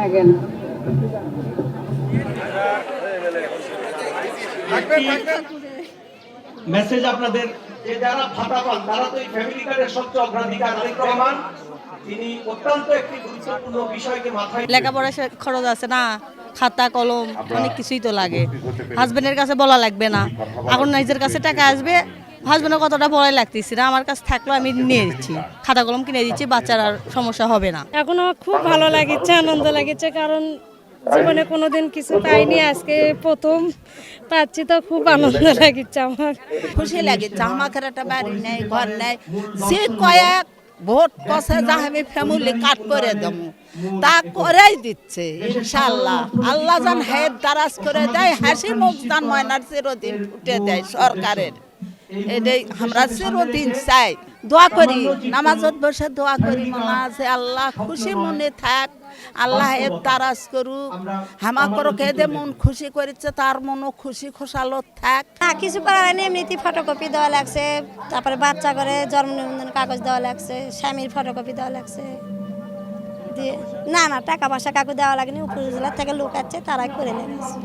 থাকেন। মেসেজ আপনাদের যে যারা ভাতা পান তারা তো এই ফ্যামিলি কার্ডের সবচেয়ে অগ্রাধিকার। তারেক রহমান তিনি অত্যন্ত একটি গুরুত্বপূর্ণ বিষয়কে মাথায়, লেখাপড়া খরচ আছে না, খাতা কলম অনেক কিছুই তো লাগে। হাজবেন্ডের কাছে বলা লাগবে না, এখন নিজের কাছে টাকা আসবে, হাজবেন্ডের কতটা পড়াই লাগতেছি না, আমার কাছে থাকলেও আমি নিয়ে দিচ্ছি, খাতা কলম কিনে দিচ্ছি, বাচ্চার আর সমস্যা হবে না। এখনো খুব ভালো লাগছে, আনন্দ লাগছে, কারণ জীবনে কোনোদিন কিছু পাইনি, আজকে প্রথম পাচ্ছি, তো খুব আনন্দ লাগছে, আমার খুশি লাগছে। আমাকে একটা বাড়ি নেই, ঘর নেই, যে কয়েক ভোট কষে যা আমি ফ্যামিলি কাট করে দেবো তা করেই দিচ্ছে ইনশাল্লাহ। আল্লাহ জান হেদ দারাজ করে দেয়, হাসি মুখ জান ময়নার চিরদিন ফুটে দেয় সরকারের। এটাই আমরা চিরদিন চাই, দোয়া করি, নামাজত বসে দোয়া করি, মনে আছে আল্লাহ খুশি মনে থাক, আল্লাহ এর দারাজ করুক, হামাকরকে দে মন খুশি করেছে তার মনও খুশি খোশালত থাক। না কিছু করার নেই, এমনিতে ফটোকপি দেওয়া লাগছে, তারপরে বাচ্চা করে জন্ম নিবন্ধন কাগজ দেওয়া লাগছে, স্বামীর ফটোকপি দেওয়া লাগছে দিয়ে, না না টাকা পয়সা কাকু দেওয়া লাগেনি, উপজেলা থেকে লোক আছে তারাই করে লেগেছে,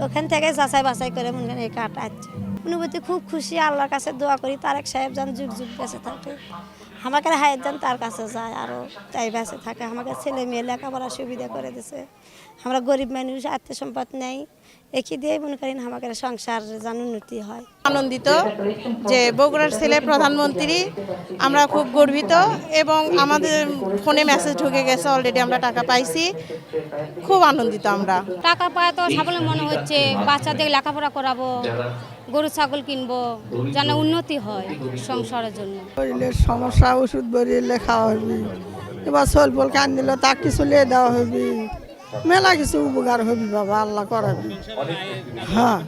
ওখান থেকে যাচাই বাছাই করে মনে করেন এই কার্ড আছে। অনুভূতি খুব খুশি, আল্লাহর কাছে দোয়া করি তারেক সাহেব যেন যুগ যুগ বেঁচে থাকে, আমাকে হায়াত যেন তার কাছে যায়, আরও তাই বেঁচে থাকে, আমাকে ছেলে মেয়ে লেখাপড়ার সুবিধা করে দিছে, আমরা গরিব মানুষ, আত্মীয় সম্পদ নেই, একই দিয়ে মনে করেন আমাকে সংসার যেন উন্নতি হয়। আনন্দিত যে বগুড়ার ছেলে প্রধানমন্ত্রী, আমরা খুব গর্বিত, এবং আমাদের ফোনে মেসেজ ঢুকে গেছে, অলরেডি আমরা টাকা পাইছি, খুব আনন্দিত আমরা। টাকা পায় তো সাফল্য মনে হচ্ছে, বাচ্চাদের লেখাপড়া করাবো, গরু ছাগল কিনবো, যেন উন্নতি হয় সংসারের জন্য। সমস্যা ওষুধ বরিলে খাওয়া হবে, এবার সলপল কান দিল তা কিছু লিয়ে দেওয়া হবে, মেলা কিছু উপকার হবি বাবা, আল্লাহ করাবি। হ্যাঁ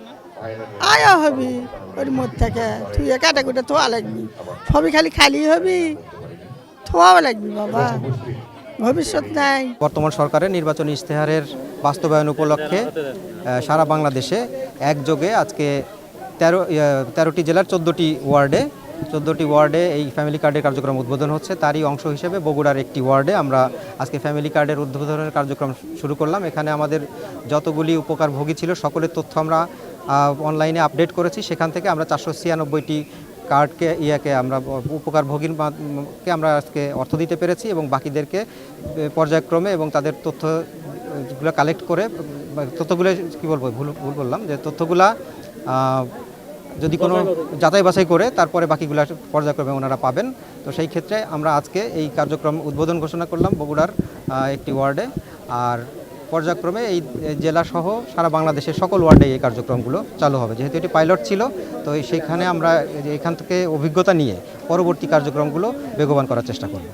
আয়া হবি, ওর মধ্যে থেকে তুই কাটা কুটে থোয়া লাগবি, সবই খালি খালি হবি, থোয়াও লাগবি বাবা, ভবিষ্যৎ নাই। বর্তমান সরকারের নির্বাচনী ইশতেহারের বাস্তবায়ন উপলক্ষে সারা বাংলাদেশে একযোগে আজকে 13টি জেলার 14টি ওয়ার্ডে এই ফ্যামিলি কার্ডের কার্যক্রম উদ্বোধন হচ্ছে। তারই অংশ হিসেবে বগুড়ার একটি ওয়ার্ডে আমরা আজকে ফ্যামিলি কার্ডের উদ্বোধনের কার্যক্রম শুরু করলাম। এখানে আমাদের যতগুলি উপকারভোগী ছিল সকলের তথ্য আমরা অনলাইনে আপডেট করেছি। সেখান থেকে আমরা 496টি কার্ডকে আমরা উপকারভোগীকে আমরা আজকে অর্থ দিতে পেরেছি, এবং বাকিদেরকে পর্যায়ক্রমে এবং তাদের তথ্যগুলো কালেক্ট করে, তথ্যগুলো কী বলবো, ভুল বললাম, যে তথ্যগুলা যদি কোনো যাচাই বাছাই করে তারপরে বাকিগুলো পর্যায়ক্রমে ওনারা পাবেন। তো সেই ক্ষেত্রে আমরা আজকে এই কার্যক্রম উদ্বোধন ঘোষণা করলাম বগুড়ার একটি ওয়ার্ডে, আর পর্যায়ক্রমে এই জেলা সহ সারা বাংলাদেশের সকল ওয়ার্ডে এই কার্যক্রমগুলো চালু হবে। যেহেতু এটি পাইলট ছিল, তো সেইখানে আমরা এখান থেকে অভিজ্ঞতা নিয়ে পরবর্তী কার্যক্রমগুলো বেগবান করার চেষ্টা করব।